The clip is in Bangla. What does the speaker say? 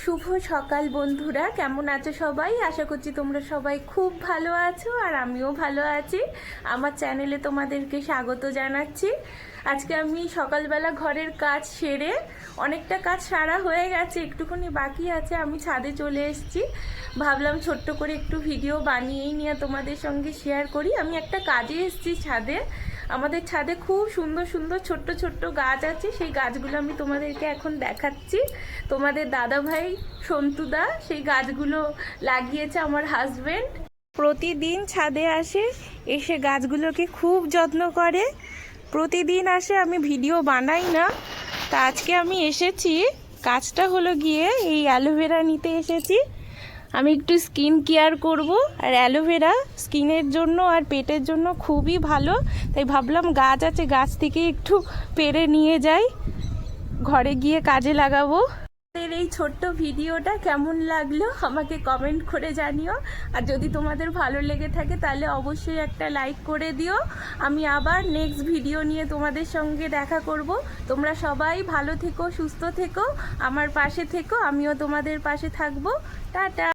শুভ সকাল বন্ধুরা, কেমন আছো সবাই? আশা করছি তোমরা সবাই খুব ভালো আছো আর আমিও ভালো আছি। আমার চ্যানেলে তোমাদেরকে স্বাগত জানাচ্ছি। আজকে আমি সকালবেলা ঘরের কাজ সেরে, অনেকটা কাজ সারা হয়ে গেছে, একটুখানি বাকি আছে, আমি ছাদে চলে এসেছি। ভাবলাম ছোট্ট করে একটু ভিডিও বানিয়েই নিয়ে তোমাদের সঙ্গে শেয়ার করি। আমি একটা কাজে এসেছি ছাদে। আমাদের ছাদে খুব সুন্দর সুন্দর ছোট্ট ছোট্ট গাছ আছে, সেই গাছগুলো আমি তোমাদেরকে এখন দেখাচ্ছি। তোমাদের দাদা ভাই সন্তুদা সেই গাছগুলো লাগিয়েছে, আমার হাজবেন্ড প্রতিদিন ছাদে আসে, এসে গাছগুলোকে খুব যত্ন করে। প্রতিদিন আসে, আমি ভিডিও বানাই না, তা আজকে আমি এসেছি। কাজটা হলো গিয়ে এই অ্যালোভেরা নিতে এসেছি। আমি একটু স্কিন কেয়ার করব, আর অ্যালোভেরা স্কিনের জন্য আর পেটের জন্য খুবই ভালো। তাই ভাবলাম গাছ আছে, গাছ থেকে একটু পেড়ে নিয়ে যাই, ঘরে গিয়ে কাজে লাগাবো। এই ছোট্ট ভিডিওটা কেমন লাগলো আমাকে কমেন্ট করে জানিও। আর যদি তোমাদের ভালো লেগে থাকে তাহলে অবশ্যই একটা লাইক করে দিও। আমি আবার নেক্সট ভিডিও নিয়ে তোমাদের সঙ্গে দেখা করব। তোমরা সবাই ভালো থেকো, সুস্থ থেকো, আমার পাশে থেকো, আমিও তোমাদের পাশে থাকবো। টাটা।